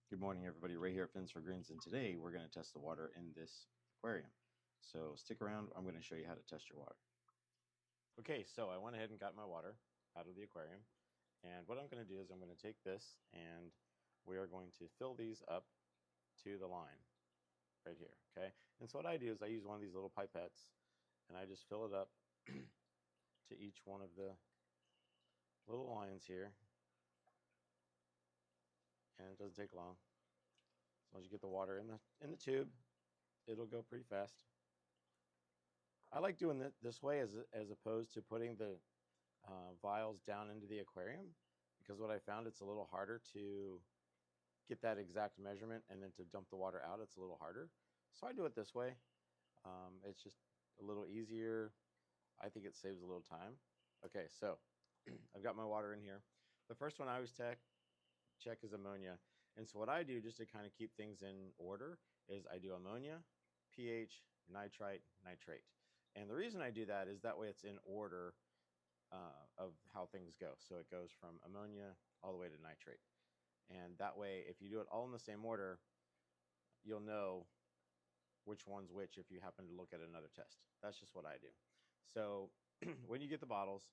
Good morning, everybody. Ray here at Fins for Greens, and today we're going to test the water in this aquarium. So stick around. I'm going to show you how to test your water. Okay, so I went ahead and got my water out of the aquarium, and what I'm going to do is I'm going to take this and we are going to fill these up to the line right here. Okay, and so what I do is I use one of these little pipettes and I just fill it up to each one of the little lines here, and it doesn't take long. As long as you get the water in the tube, it'll go pretty fast. I like doing it this way as opposed to putting the vials down into the aquarium, because what I found, it's a little harder to get that exact measurement, and then to dump the water out, it's a little harder. So I do it this way. It's just a little easier. I think it saves a little time. Okay, so I've got my water in here. The first one I always check is ammonia. And so what I do, just to kind of keep things in order, is I do ammonia, pH, nitrite, nitrate. And the reason I do that is that way it's in order of how things go. So it goes from ammonia all the way to nitrate. And that way, if you do it all in the same order, you'll know which one's which if you happen to look at another test. That's just what I do. So when you get the bottles,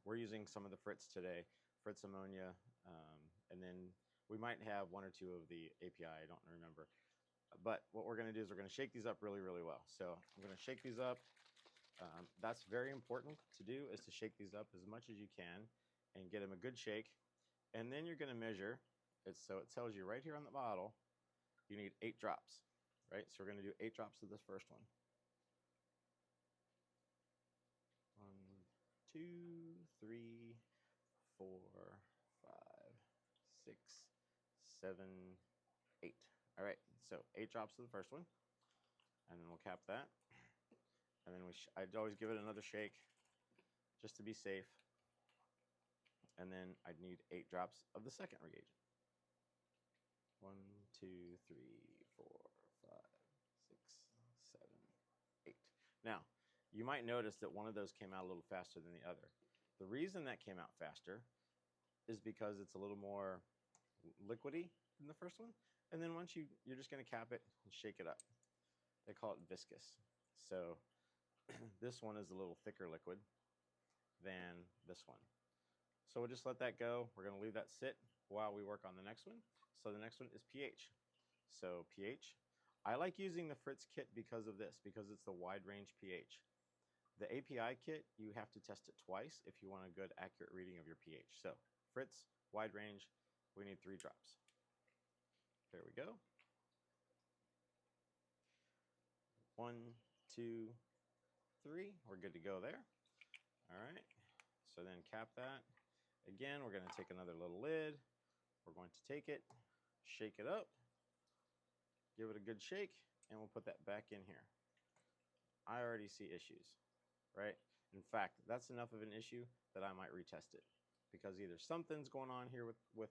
we're using some of the Fritz today, Fritz ammonia, and then we might have one or two of the API, I don't remember. But what we're going to do is we're going to shake these up really, really well. So I'm going to shake these up. That's very important to do, is to shake these up as much as you can and get them a good shake. And then you're going to measure it. So it tells you right here on the bottle, you need 8 drops, right? So we're going to do 8 drops of this first one. 1, 2, 3, 4, 5, 6, 7, 8. All right, so 8 drops of the first one, and then we'll cap that. And then I'd always give it another shake just to be safe. And then I'd need 8 drops of the second reagent. 1, 2, 3, 4, 5, 6, 7, 8. Now, you might notice that one of those came out a little faster than the other. The reason that came out faster is because it's a little more liquidy than the first one. And then once you're just going to cap it and shake it up. They call it viscous. So this one is a little thicker liquid than this one. So we'll just let that go. We're going to leave that sit while we work on the next one. So the next one is pH. So pH, I like using the Fritz kit because of this, because it's the wide range pH. The API kit, you have to test it twice if you want a good accurate reading of your pH. So Fritz, wide range, we need 3 drops. There we go. 1, 2, 3. We're good to go there. All right. So then cap that. Again, we're going to take another little lid. We're going to take it, shake it up, give it a good shake, and we'll put that back in here. I already see issues, right? In fact, that's enough of an issue that I might retest it, because either something's going on here with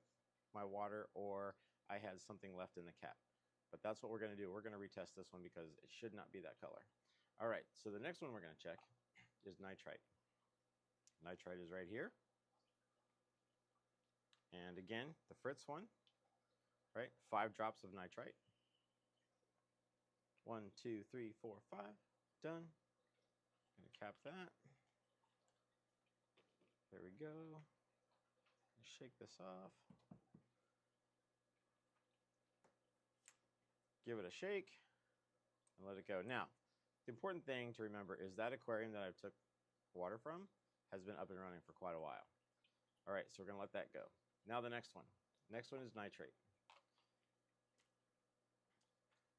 my water, or I had something left in the cap. But that's what we're going to do. We're going to retest this one because it should not be that color. All right, so the next one we're going to check is nitrite. Nitrite is right here. And again, the Fritz one, right? 5 drops of nitrite. 1, 2, 3, 4, 5. Done. Gonna cap that. There we go. Shake this off. Give it a shake and let it go. Now, the important thing to remember is that aquarium that I took water from has been up and running for quite a while. All right, so we're gonna let that go. Now the next one. Next one is nitrate.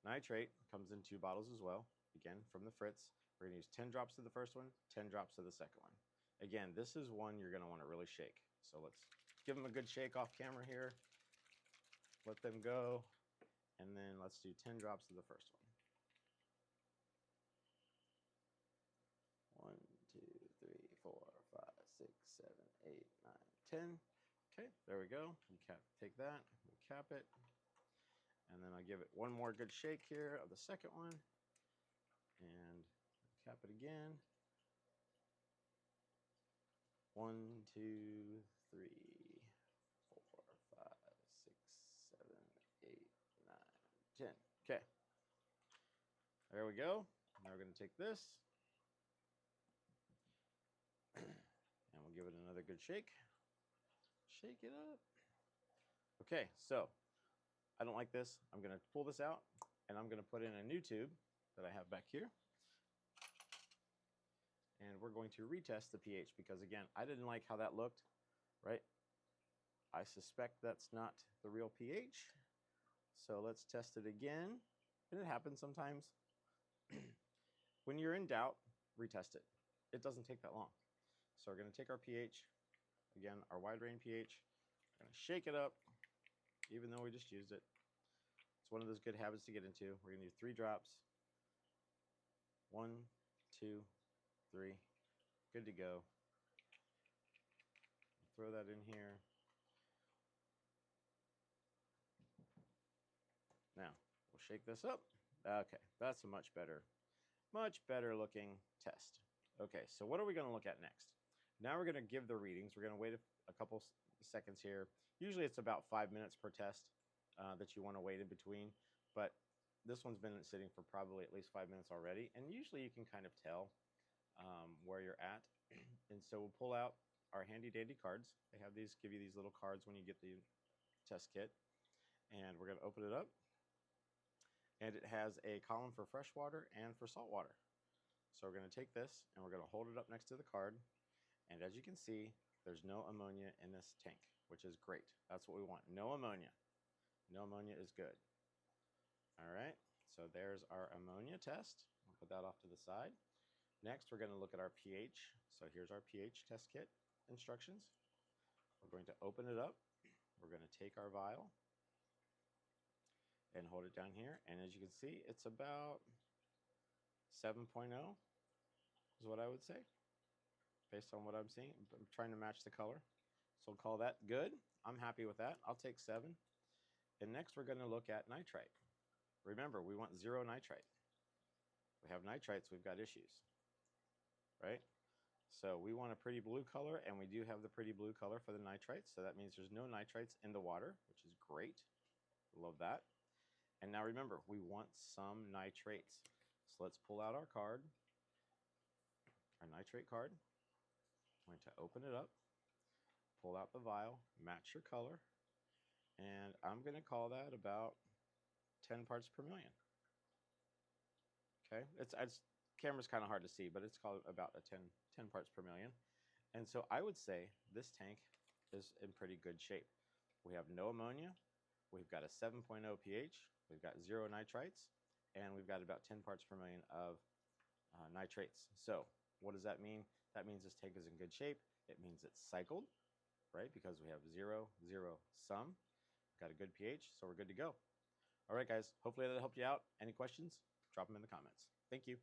Nitrate comes in 2 bottles as well. Again, from the Fritz. We're going to use 10 drops of the first one, 10 drops of the second one. Again, this is one you're going to want to really shake. So let's give them a good shake off camera here. Let them go. And then let's do 10 drops of the first one. 1, 2, 3, 4, 5, 6, 7, 8, 9, 10. Okay, there we go. We take that, we cap it. And then I'll give it one more good shake here of the second one. And cap it again. 1, 2, 3, 4, 5, 6, 7, 10. Okay. There we go. Now we're going to take this and we'll give it another good shake. Shake it up. Okay, so I don't like this. I'm going to pull this out and I'm going to put in a new tube that I have back here. And we're going to retest the pH because, again, I didn't like how that looked, right? I suspect that's not the real pH. So let's test it again. And it happens sometimes. When you're in doubt, retest it. It doesn't take that long. So we're going to take our pH, again, our wide range pH. We're going to shake it up, even though we just used it. It's one of those good habits to get into. We're going to do 3 drops. 1, 2, 3. Good to go. Throw that in here. Now, we'll shake this up. Okay, that's a much better looking test. Okay, so what are we going to look at next? Now we're going to give the readings. We're going to wait a couple seconds here. Usually it's about 5 minutes per test that you want to wait in between, but this one's been sitting for probably at least 5 minutes already, and usually you can kind of tell where you're at. And so we'll pull out our handy dandy cards. They have these, give you these little cards when you get the test kit, and we're going to open it up. And it has a column for fresh water and for salt water. So we're going to take this and we're going to hold it up next to the card. And as you can see, there's no ammonia in this tank, which is great. That's what we want. No ammonia. No ammonia is good. All right, so there's our ammonia test. I'll put that off to the side. Next, we're going to look at our pH. So here's our pH test kit instructions. We're going to open it up. We're going to take our vial and hold it down here, and as you can see, it's about 7.0 is what I would say based on what I'm seeing. I'm trying to match the color, so we'll call that good. I'm happy with that. I'll take 7. And next we're going to look at nitrite. Remember, we want 0 nitrite. We have nitrites, we've got issues, right? So we want a pretty blue color, and we do have the pretty blue color for the nitrites, so that means there's no nitrites in the water, which is great. Love that. And now remember, we want some nitrates. So let's pull out our card, our nitrate card. I'm going to open it up, pull out the vial, match your color, and I'm going to call that about 10 parts per million. Okay, it's camera's kind of hard to see, but it's called about a 10 parts per million. And so I would say this tank is in pretty good shape. We have no ammonia, we've got a 7.0 pH, we've got 0 nitrites, and we've got about 10 parts per million of nitrates. So what does that mean? That means this tank is in good shape. It means it's cycled, right? Because we have 0, 0, some. We've got a good pH, so we're good to go. All right, guys, hopefully that helped you out. Any questions? Drop them in the comments. Thank you.